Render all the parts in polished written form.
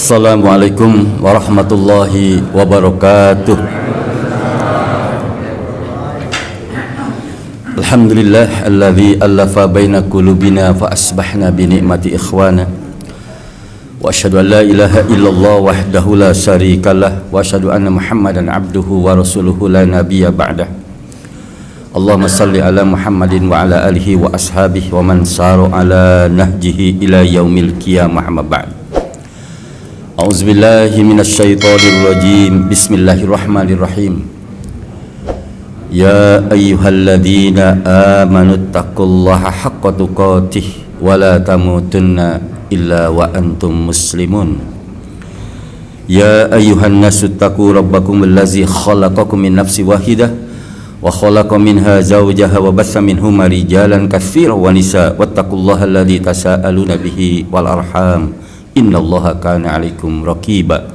Assalamualaikum warahmatullahi wabarakatuh. Alhamdulillah alladzi allafa baina qulubina fa asbahna bi ni'mati ikhwana. Wa asyhadu an la ilaha illallah wahdahu la syarikalah wa asyhadu anna Muhammadan abduhu wa rasuluhu la nabiyya ba'dah. Allahumma salli ala Muhammadin wa ala alihi wa ashabihi wa man saru ala nahjihi ila yaumil qiyamah amma ba'd. A'udzubillahi minasyaitonir rajim. Bismillahirrahmanirrahim. Ya ayyuhalladzina amanu taqullaha haqqa tuqatih wa la tamutunna illa wa antum muslimun. Ya ayyuhan nasu taqu rabbakum allazi khalaqakum min nafsin wahidah wa khalaqa minha zawjaha wa bassa minhuma rijalan katsiran wa nisaa wattaqullaha alladzi tasaaluna bihi wal arham innallaha kana 'alaikum raqiba.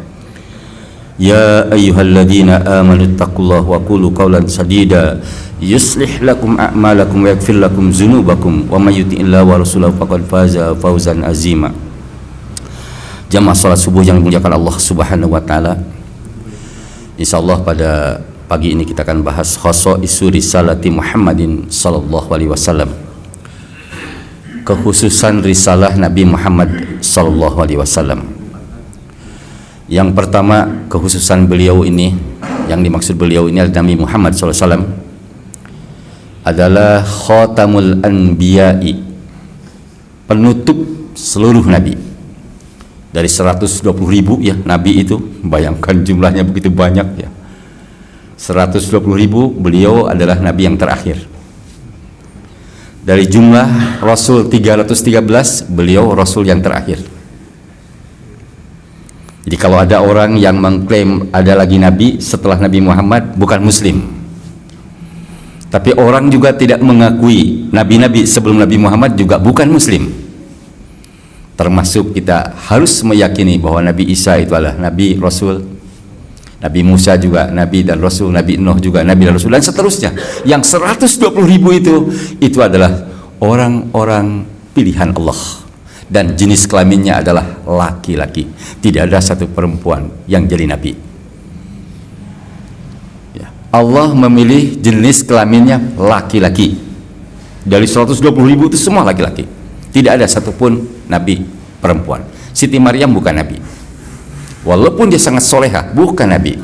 Ya ayyuhalladzina amanu taqullaha wa qulu qawlan sadida yuslih lakum a'malakum wa yaghfir lakum dzunubakum wa may yuti'illaha wa rasulahu faqad faza fawzan azima. Jamaah salat subuh yang dimuliakan Allah Subhanahu wa taala. Insyaallah pada pagi ini kita akan bahas khasaisu risalati Muhammadin sallallahu alaihi wasallam. Kekhususan risalah Nabi Muhammad sallallahu alaihi wasallam. Yang pertama, kekhususan beliau ini, yang dimaksud beliau ini adalah Nabi Muhammad sallallahu alaihi wasallam adalah khatamul anbiya'i, penutup seluruh nabi. Dari 120.000 ya nabi itu, bayangkan jumlahnya begitu banyak ya. 120.000, beliau adalah nabi yang terakhir. Dari jumlah Rasul 313, beliau Rasul yang terakhir. Jadi kalau ada orang yang mengklaim ada lagi Nabi setelah Nabi Muhammad, bukan Muslim. Tapi orang juga tidak mengakui Nabi-Nabi sebelum Nabi Muhammad juga bukan Muslim. Termasuk kita harus meyakini bahwa Nabi Isa itu adalah Nabi Rasul, Nabi Musa juga Nabi dan Rasul, Nabi Nuh juga Nabi dan Rasul, dan seterusnya. Yang 120.000 itu adalah orang-orang pilihan Allah, dan jenis kelaminnya adalah laki-laki. Tidak ada satu perempuan yang jadi Nabi ya. Allah memilih jenis kelaminnya laki-laki. Dari 120.000 itu semua laki-laki. Tidak ada satupun Nabi perempuan. Siti Maryam bukan Nabi, walaupun dia sangat solehah, bukan Nabi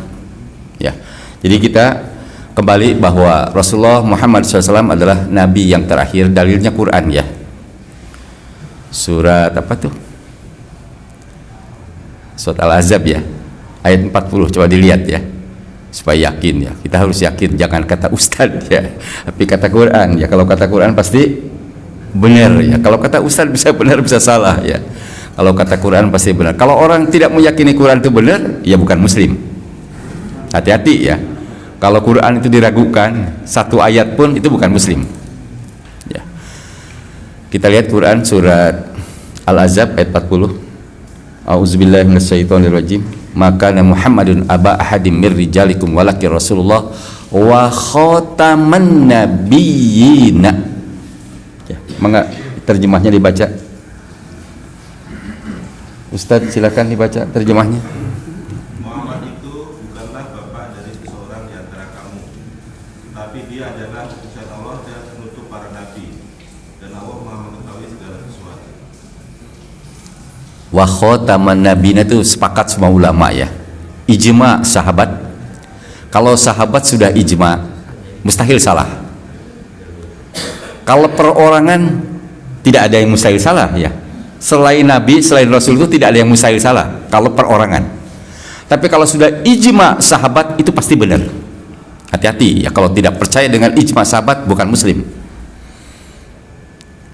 ya. Jadi kita kembali bahwa Rasulullah Muhammad SAW adalah Nabi yang terakhir. Dalilnya Quran ya. Surat apa tuh? Surat Al-Ahzab ya, ayat 40. Coba dilihat ya, supaya yakin ya. Kita harus yakin, jangan kata ustadz ya, tapi kata Quran ya. Kalau kata Quran pasti benar ya. Kalau kata ustadz bisa benar bisa salah ya. Kalau kata Quran pasti benar. Kalau orang tidak meyakini Quran itu benar, ya bukan Muslim. Hati-hati ya. Kalau Quran itu diragukan satu ayat pun, itu bukan Muslim ya. Kita lihat Quran surat Al-Ahzab ayat 40. A'udzubillahi minasyaitonirrajim. Maka Muhammadun aba ahadim mir rijalikum walakin Rasulullah wa khataman nabiyyina ya. Terjemahnya dibaca Ustadz, silakan dibaca terjemahnya. Muhammad itu bukanlah bapa dari seseorang di antara kamu, tapi dia adalah utusan Allah dan penutup para nabi, dan Allah Maha mengetahui segala sesuatu. Wa khataman nabiyina itu sepakat semua ulama ya. Ijma sahabat. Kalau sahabat sudah ijma, mustahil salah. Kalau perorangan tidak ada yang mustahil salah ya. Selain Nabi, selain Rasul itu tidak ada yang mustahil salah kalau perorangan. Tapi kalau sudah ijma sahabat, itu pasti benar. Hati-hati ya, kalau tidak percaya dengan ijma sahabat, bukan Muslim.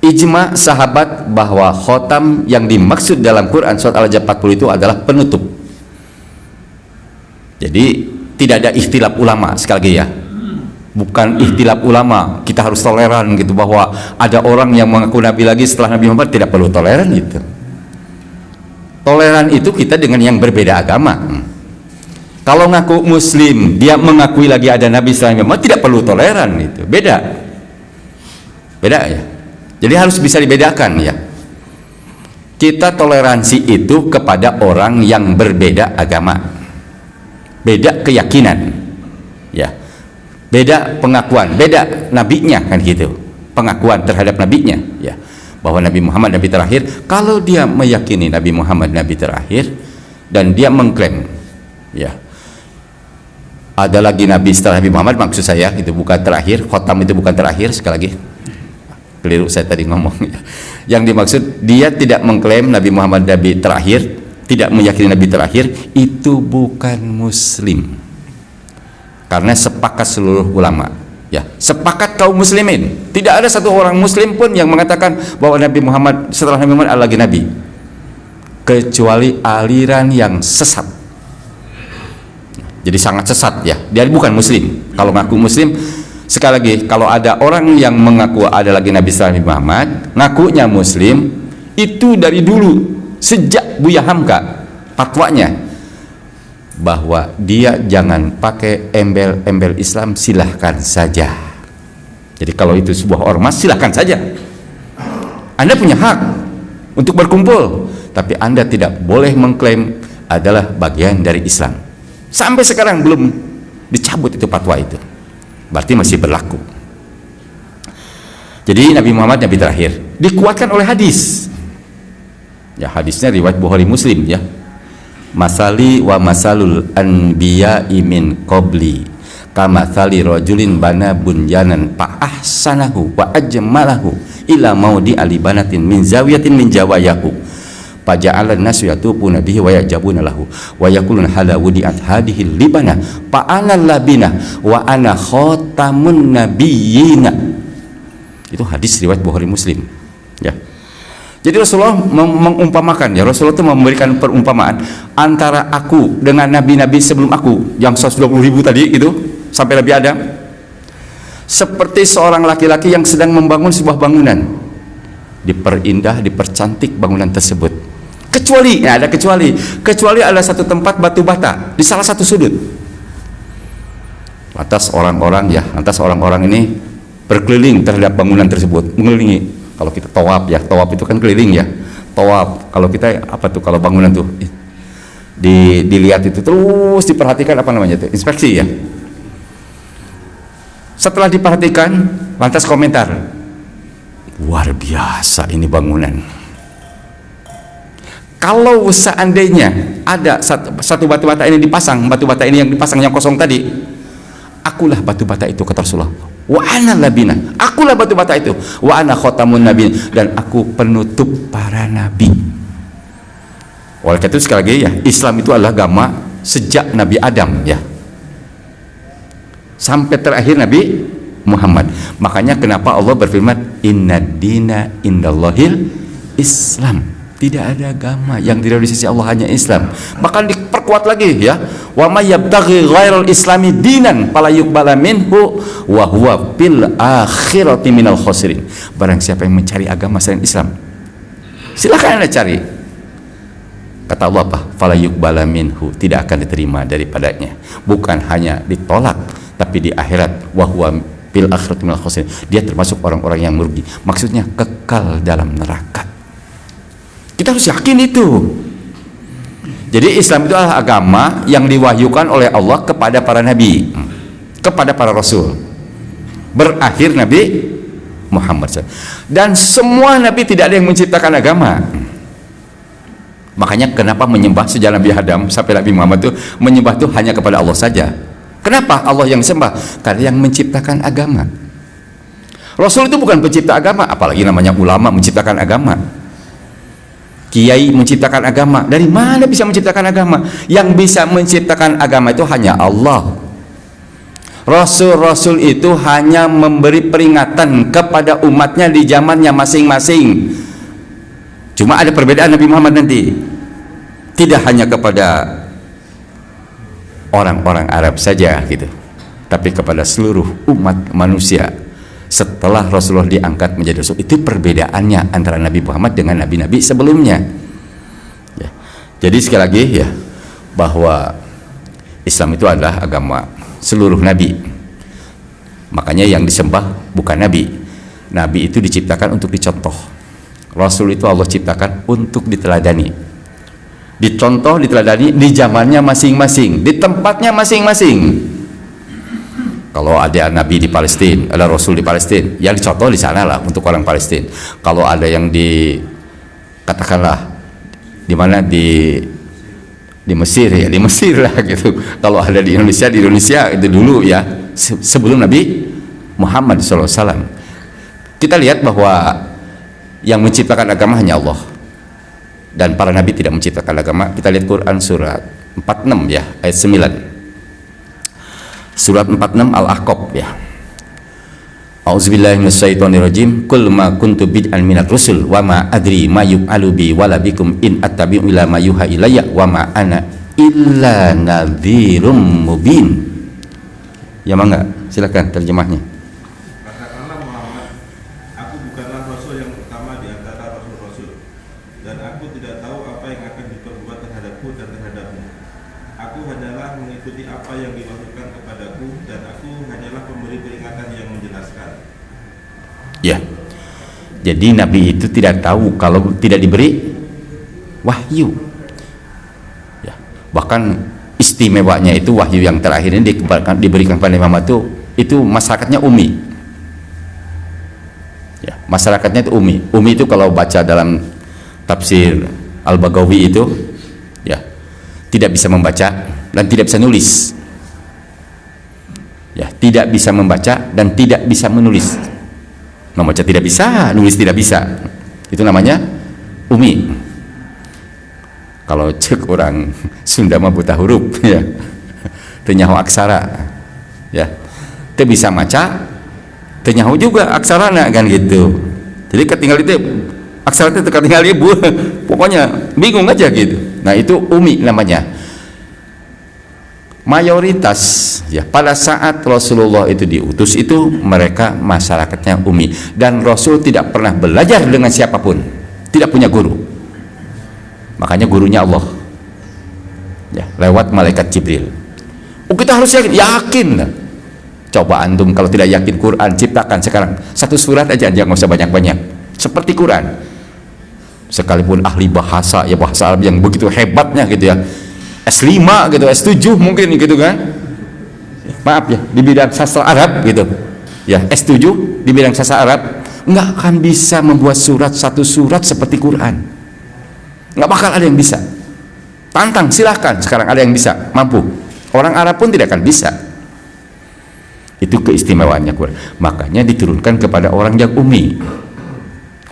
Ijma sahabat bahwa khotam yang dimaksud dalam Quran surat Al-Ahzab 40 itu adalah penutup. Jadi tidak ada ikhtilaf ulama, sekali lagi ya. Bukan ikhtilaf ulama, kita harus toleran gitu, bahwa ada orang yang mengaku Nabi lagi setelah Nabi Muhammad, tidak perlu toleran gitu. Toleran itu kita dengan yang berbeda agama. Kalau ngaku Muslim, dia mengakui lagi ada Nabi setelah Nabi Muhammad, tidak perlu toleran gitu. Beda ya. Jadi harus bisa dibedakan ya. Kita toleransi itu kepada orang yang berbeda agama, beda keyakinan, ya, beda pengakuan, beda nabinya, kan gitu, pengakuan terhadap nabinya, ya, bahwa Nabi Muhammad nabi terakhir. Kalau dia meyakini Nabi Muhammad nabi terakhir dan dia mengklaim, ya, ada lagi nabi setelah Nabi Muhammad, maksud saya itu bukan terakhir, khotam itu bukan terakhir, sekali lagi keliru saya tadi ngomong. Yang dimaksud, dia tidak mengklaim Nabi Muhammad nabi terakhir, tidak meyakini nabi terakhir, itu bukan muslim. Karena sepakat seluruh ulama, ya, sepakat kaum muslimin, tidak ada satu orang muslim pun yang mengatakan bahwa Nabi Muhammad setelah Nabi Muhammad ada lagi nabi, kecuali aliran yang sesat. Jadi sangat sesat, ya, dia bukan muslim. Kalau ngaku muslim, sekali lagi, kalau ada orang yang mengaku ada lagi nabi setelah Nabi Muhammad, ngakunya muslim, itu dari dulu sejak Buya Hamka fatwanya bahwa dia jangan pakai embel-embel Islam, silahkan saja. Jadi kalau itu sebuah ormas, silahkan saja, Anda punya hak untuk berkumpul, tapi Anda tidak boleh mengklaim adalah bagian dari Islam. Sampai sekarang belum dicabut itu fatwa itu, berarti masih berlaku. Jadi Nabi Muhammad nabi terakhir dikuatkan oleh hadis, ya, hadisnya riwayat Bukhari Muslim, ya, masali wa masalul anbiya'i min qabli kamathali rajulin bana bunyanan fa ahsanahu wa ajmalahu ila maudi alibanatin min zawiyatin min jawayahu faja'ala an-nasu yatufuna bihi wa yajabuna lahu wa yaquluna hala wudi'at hadhihi libana fa ana labina wa ana khatamun nabiyyina. Itu hadis riwayat Bukhari Muslim, ya. Jadi Rasulullah mengumpamakan, ya, Rasulullah itu memberikan perumpamaan antara aku dengan nabi-nabi sebelum aku yang 120.000 tadi itu sampai Nabi Adam, seperti seorang laki-laki yang sedang membangun sebuah bangunan, diperindah, dipercantik bangunan tersebut. Kecuali, ya, ada kecuali ada satu tempat batu bata di salah satu sudut. Lantas orang-orang ini berkeliling terhadap bangunan tersebut, mengelilingi. Kalau kita tawaf, ya, tawaf itu kan keliling, ya, tawaf. Kalau kita apa tuh, kalau bangunan tuh dilihat itu terus diperhatikan, apa namanya itu, inspeksi, ya. Setelah diperhatikan, lantas komentar, luar biasa ini bangunan. Kalau seandainya ada satu batu bata ini dipasang, batu bata ini yang dipasang yang kosong tadi, akulah batu bata itu, kata Rasulullah. Wa ana labina, akulah batu bata itu. Wa ana khatamun nabiin, dan aku penutup para nabi. Oleh karena itu sekali lagi, ya, Islam itu adalah agama sejak Nabi Adam, ya, sampai terakhir Nabi Muhammad. Makanya kenapa Allah berfirman innad dina indallahil Islam. Tidak ada agama yang tidak di sisi Allah, hanya Islam. Bahkan diperkuat lagi, ya, wa may yabtaghi ghairal islami dinan fala yuqbala minhu wa huwa fil akhirati minal khasirin. Barang siapa yang mencari agama selain Islam, silakan Anda cari. Kata Allah apa? Fala yuqbala minhu, tidak akan diterima daripadanya. Bukan hanya ditolak, tapi di akhirat wa huwa fil akhirati minal khasirin, dia termasuk orang-orang yang merugi. Maksudnya kekal dalam neraka. Kita harus yakin itu. Jadi Islam itu adalah agama yang diwahyukan oleh Allah kepada para nabi, kepada para rasul, berakhir Nabi Muhammad SAW. Dan semua nabi tidak ada yang menciptakan agama. Makanya kenapa menyembah sejak Nabi Adam sampai Nabi Muhammad itu menyembah itu hanya kepada Allah saja. Kenapa Allah yang disembah? Karena yang menciptakan agama. Rasul itu bukan pencipta agama, apalagi namanya ulama menciptakan agama. Kiai menciptakan agama. Dari mana bisa menciptakan agama? Yang bisa menciptakan agama itu hanya Allah. Rasul-rasul itu hanya memberi peringatan kepada umatnya di zamannya masing-masing. Cuma ada perbedaan Nabi Muhammad nanti. Tidak hanya kepada orang-orang Arab saja gitu, tapi kepada seluruh umat manusia. Setelah Rasulullah diangkat menjadi Rasul, itu perbedaannya antara Nabi Muhammad dengan nabi-nabi sebelumnya, ya. Jadi sekali lagi, ya, bahwa Islam itu adalah agama seluruh nabi. Makanya yang disembah bukan nabi. Nabi itu diciptakan untuk dicontoh. Rasul itu Allah ciptakan untuk diteladani, dicontoh, diteladani di zamannya masing-masing, di tempatnya masing-masing. Kalau ada nabi di Palestina, ada rasul di Palestina, yang dicontoh di sana lah untuk orang Palestina. Kalau ada yang di, katakanlah di mana, di Mesir ya, di Mesir lah gitu. Kalau ada di Indonesia itu dulu ya, sebelum Nabi Muhammad SAW. Kita lihat bahwa yang menciptakan agama hanya Allah, dan para nabi tidak menciptakan agama. Kita lihat Quran surat 46 ya, ayat 9. Surat 46 Al-Ahqaf ya. A'udzubillahi minasyaitonirrajim. Qul ma kuntu bid'an minat rusul wa ma adri ma yuf'alu bi wala bikum in attabi'u ila ma yuha ilayya wa ma ana illa nadhirum mubin. Ya mangga, silakan terjemahnya. Katakanlah Muhammad, aku bukanlah rasul yang pertama di antara rasul-rasul, dan aku tidak tahu apa yang akan diperbuat terhadapku dan terhadapmu. Aku hanyalah mengikuti apa yang diwahyukan kepadaku, dan aku hanyalah pemberi peringatan yang menjelaskan. Ya. Jadi nabi itu tidak tahu kalau tidak diberi wahyu. Ya. Bahkan istimewanya itu wahyu yang terakhir ini diberikan kepada Muhammad itu masyarakatnya ummi. Ya, masyarakatnya itu ummi. Ummi itu kalau baca dalam tafsir Al-Baghawi itu ya, tidak bisa membaca dan tidak bisa nulis. Ya, tidak bisa membaca dan tidak bisa menulis. Membaca tidak bisa, nulis tidak bisa. Itu namanya ummi. Kalau cek orang Sunda mah buta huruf ya. Teu nyaho aksara. Ya. Teu bisa maca, teu nyaho juga aksarana kan gitu. Jadi ketinggal itu aksara itu ketinggal ibu. Pokoknya bingung aja gitu. Nah, itu ummi namanya. Mayoritas ya pada saat Rasulullah itu diutus itu mereka masyarakatnya ummi, dan Rasul tidak pernah belajar dengan siapapun, tidak punya guru. Makanya gurunya Allah ya, lewat malaikat Jibril. Oh, kita harus yakin. Coba antum kalau tidak yakin, Quran ciptakan sekarang satu surat aja nggak usah banyak-banyak, seperti Quran. Sekalipun ahli bahasa ya, bahasa Arab yang begitu hebatnya gitu ya, S5 gitu, S7 mungkin gitu kan, maaf ya, di bidang sastra Arab gitu ya, S7 di bidang sastra Arab, nggak akan bisa membuat satu surat seperti Quran. Nggak bakal ada yang bisa. Tantang, silahkan sekarang ada yang bisa, mampu. Orang Arab pun tidak akan bisa. Itu keistimewaannya Quran. Makanya diturunkan kepada orang yang ummi,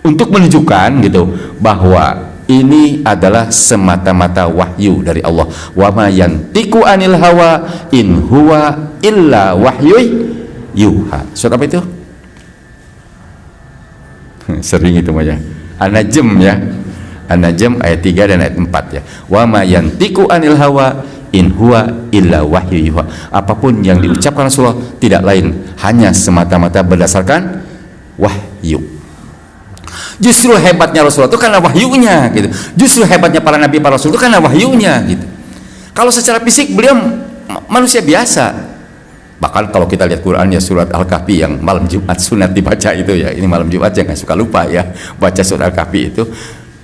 untuk menunjukkan gitu bahwa ini adalah semata-mata wahyu dari Allah. Wa ma yantiqu anil hawa in huwa illa wahyu yuha. Surat apa itu? Sering itu mah ya. An-Najm ya. An-Najm ayat 3 dan ayat 4 ya. Wa ma yantiqu anil hawa in huwa illa wahyu yuha. Apapun yang diucapkan Rasulullah tidak lain hanya semata-mata berdasarkan wahyu. Justru hebatnya Rasulullah itu karena wahyunya gitu. Justru hebatnya para nabi, para rasul itu karena wahyunya gitu. Kalau secara fisik beliau manusia biasa. Bahkan kalau kita lihat Quran ya, surat Al-Kahfi yang malam Jumat sunat dibaca itu ya. Ini malam Jumat jangan suka lupa ya, baca surat Al-Kahfi itu.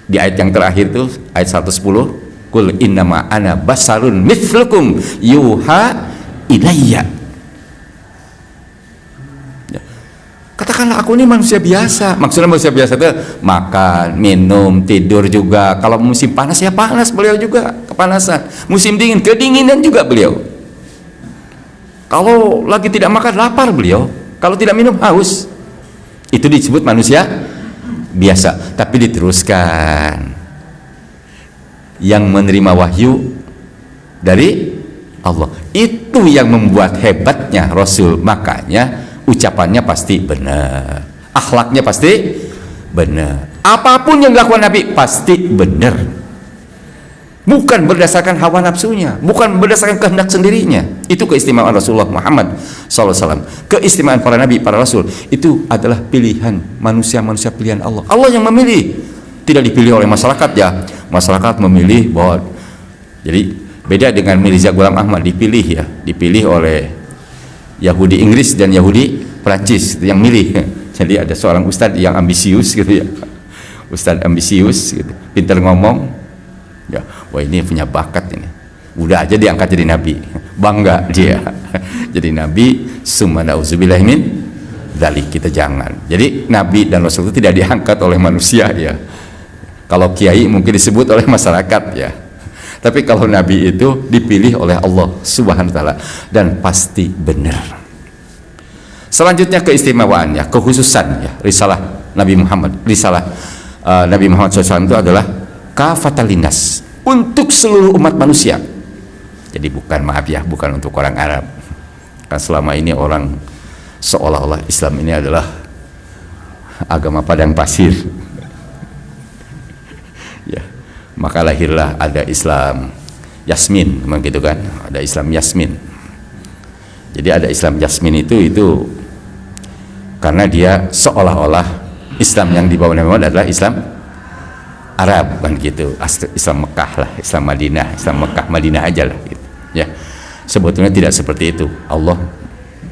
Di ayat yang terakhir itu ayat 110, Qul innama ana basarun mithlukum yuha ilayya. Katakanlah aku ini manusia biasa. Maksudnya manusia biasa itu makan, minum, tidur juga. Kalau musim panas ya panas, beliau juga kepanasan. Musim dingin, kedinginan juga beliau. Kalau lagi tidak makan, lapar beliau. Kalau tidak minum, haus. Itu disebut manusia biasa. Tapi diteruskan, yang menerima wahyu dari Allah, itu yang membuat hebatnya Rasul. Makanya ucapannya pasti benar, akhlaknya pasti benar, apapun yang dilakukan Nabi pasti benar, bukan berdasarkan hawa nafsunya, bukan berdasarkan kehendak sendirinya. Itu keistimewaan Rasulullah Muhammad SAW. Keistimewaan para nabi, para rasul itu adalah pilihan manusia pilihan Allah. Allah yang memilih, tidak dipilih oleh masyarakat ya. Masyarakat memilih bahwa, jadi beda dengan Mirza Ghulam Ahmad, dipilih ya, dipilih oleh Yahudi Inggris dan Yahudi Prancis yang milih. Jadi ada seorang ustadz yang ambisius gitu ya, Ustadz ambisius gitu, pintar ngomong, ya, wah ini punya bakat ini, udah aja diangkat jadi nabi, bangga dia jadi nabi. Summa na'udzubillahi min dzalik, kita jangan. Jadi nabi dan rasul itu tidak diangkat oleh manusia ya. Kalau kiai mungkin disebut oleh masyarakat ya, tapi kalau nabi itu dipilih oleh Allah Subhanahu wa taala dan pasti benar. Selanjutnya keistimewaannya, kekhususan ya, risalah Nabi Muhammad, risalah Nabi Muhammad SAW itu adalah kafatan linnas, untuk seluruh umat manusia. Jadi bukan, maaf ya, bukan untuk orang Arab. Kan selama ini orang seolah-olah Islam ini adalah agama padang pasir. Ya, maka lahirlah ada Islam Yasmin, memang gitu kan? Ada Islam Yasmin. Jadi ada Islam Yasmin itu karena dia seolah-olah Islam yang dibawa Nabi Muhammad adalah Islam Arab, kan gitu. Islam Mekah lah, Islam Madinah, Islam Mekah Madinah aja lah gitu. Ya, sebetulnya tidak seperti itu. Allah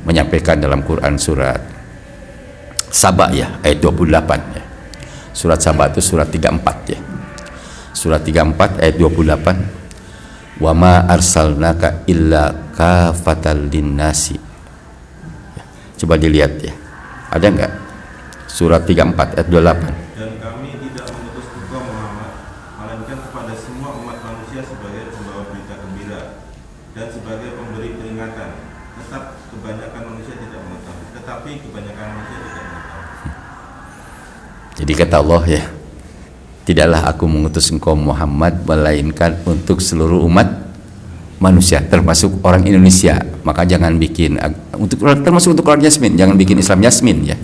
menyampaikan dalam Quran surat Saba ya, ayat 28 ya. Surat Saba itu surat 34 ya. Surat 34 ayat 28. Wa ma arsalnaka illa kafatal linnasi. Ya, coba dilihat ya. Ada enggak? Surat 34 ayat 28. Dan kami tidak mengutus engkau Muhammad melainkan kepada semua umat manusia sebagai pembawa berita gembira dan sebagai pemberi peringatan. Kebanyakan manusia tidak mengetahui, tetapi kebanyakan manusia tidak mengetahui. Jadi kata Allah ya, tidaklah aku mengutus engkau Muhammad melainkan untuk seluruh umat manusia, termasuk orang Indonesia. Maka jangan bikin termasuk untuk orang Yasmin, jangan bikin Islam Yasmin ya.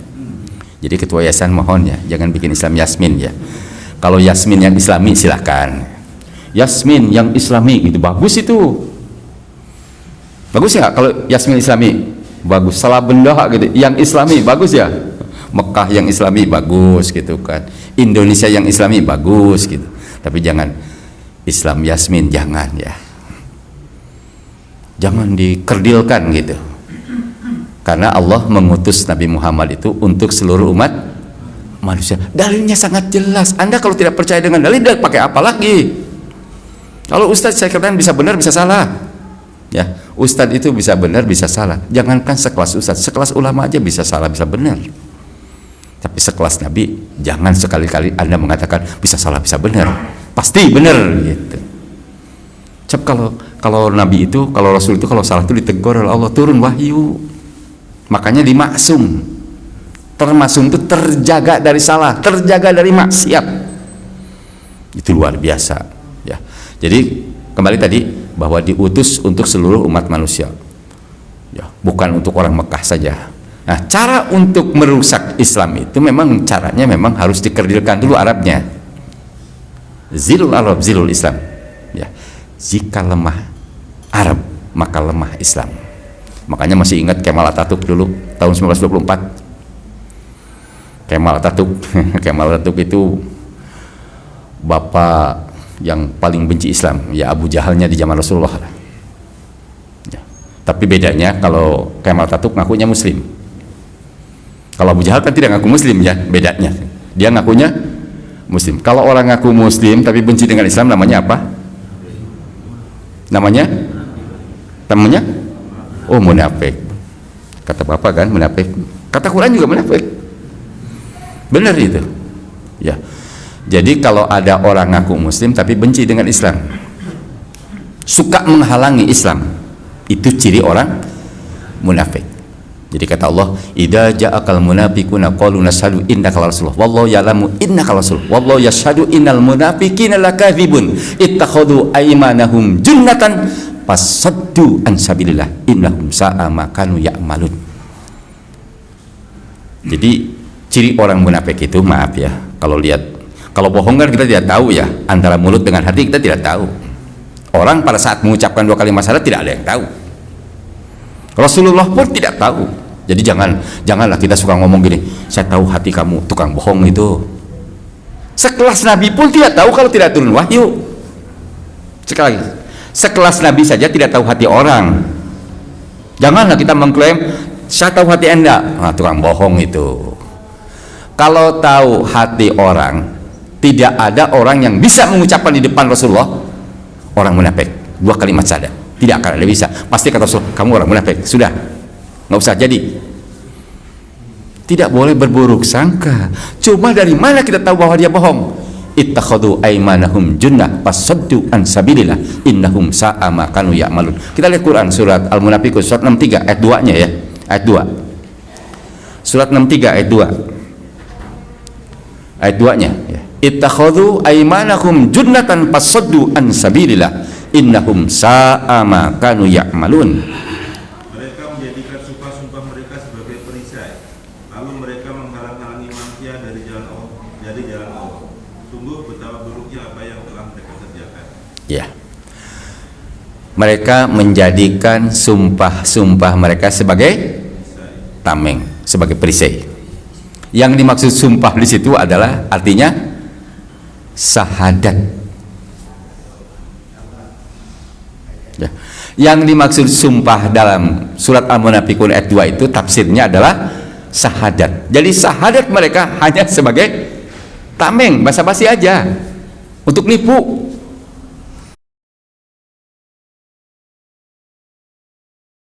Jadi ketua yayasan mohon ya, jangan bikin Islam Yasmin ya. Kalau Yasmin yang Islami silahkan, Yasmin yang Islami itu bagus, itu bagus ya. Kalau Yasmin Islami bagus, salah benda gitu. Yang Islami bagus ya, Mekah yang Islami bagus gitu kan, Indonesia yang Islami bagus gitu. Tapi jangan Islam Yasmin, jangan ya, jangan dikerdilkan gitu. Karena Allah mengutus Nabi Muhammad itu untuk seluruh umat manusia. Dalilnya sangat jelas. Anda kalau tidak percaya dengan dalil, pakai apa lagi? Kalau Ustadz saya katakan bisa benar bisa salah ya, Ustadz itu bisa benar bisa salah. Jangankan sekelas Ustadz, sekelas ulama aja bisa salah bisa benar. Tapi sekelas Nabi, jangan sekali-kali Anda mengatakan bisa salah bisa benar, pasti benar gitu. Cep, kalau Nabi itu, kalau Rasul itu kalau salah itu ditegur oleh Allah, turun wahyu. Makanya dimaksum. Termaksum itu terjaga dari salah, terjaga dari maksiat. Itu luar biasa ya. Jadi kembali tadi bahwa diutus untuk seluruh umat manusia ya, bukan untuk orang Mekah saja. Nah, cara untuk merusak Islam itu memang caranya memang harus dikerdilkan dulu Arabnya. Zilul Arab, zilul Islam ya. Jika lemah Arab, maka lemah Islam. Makanya masih ingat Kemal Atatürk dulu tahun 1924. Kemal Atatürk itu bapak yang paling benci Islam ya, Abu Jahalnya di zaman Rasulullah ya. Tapi bedanya kalau Kemal Atatürk ngakunya Muslim, kalau Abu Jahal kan tidak ngaku Muslim ya, bedanya dia ngakunya Muslim. Kalau orang ngaku Muslim tapi benci dengan Islam, namanya apa? Namanya oh munafik. Kata Bapak kan munafik, kata Quran juga munafik. Benar itu ya. Jadi kalau ada orang ngaku Muslim tapi benci dengan Islam, suka menghalangi Islam, itu ciri orang munafik. Jadi kata Allah, idza ja'akal munafiquna qalu nashhadu innaka rasulullah wallahu ya'lamu innaka rasul wallahu yashhadu innal munafiqina lakadzibun ittakhadhu aymanahum junnatan fasaddu an sabilillah innahum sa'a ma kanu ya'malun. Jadi ciri orang munafik itu, maaf ya, kalau bohong kan kita tidak tahu ya, antara mulut dengan hati kita tidak tahu. Orang pada saat mengucapkan 2 kalimat syahadat tidak ada yang tahu, Rasulullah pun tidak tahu. Jadi janganlah kita suka ngomong gini, saya tahu hati kamu, tukang bohong itu. Sekelas Nabi pun tidak tahu kalau tidak turun wahyu. Sekali lagi, sekelas Nabi saja tidak tahu hati orang. Janganlah kita mengklaim saya tahu hati Anda, tukang bohong itu. Kalau tahu hati orang, Tidak ada orang yang bisa mengucapkan di depan Rasulullah orang munafik, 2 kalimat syahadat. Tidak akan ada bisa. Pasti kata Rasul, kamu orang munafik. Sudah, nggak usah jadi. Tidak boleh berburuk sangka. Cuma dari mana kita tahu bahwa dia bohong? Ittakhadhu aymanahum junnah fasaddu an sabilillah innahum sa'a ma kanu ya'malun. Kita lihat Quran surat Al-Munafiqun surat 63 ayat 2-nya ya. Ayat 2. Surat 63 ayat 2. Ayat 2-nya ya. Ittakhadhu aymanahum junnatan fasaddu an sabilillah innahum sa'a ma kanu ya'malun. Mereka menjadikan sumpah-sumpah mereka sebagai perisai, lalu mereka menghalang-halangi manusia dari jalan Allah. Sungguh betapa buruknya apa yang telah mereka kerjakan. Ya. Mereka menjadikan sumpah-sumpah mereka sebagai tameng, sebagai perisai. Yang dimaksud sumpah di situ adalah artinya syahadat. Ya. Yang dimaksud sumpah dalam surat Al-Munafiqun ayat 2 itu tafsirnya adalah syahadat. Jadi syahadat mereka hanya sebagai tameng, basa-basi aja, untuk nipu.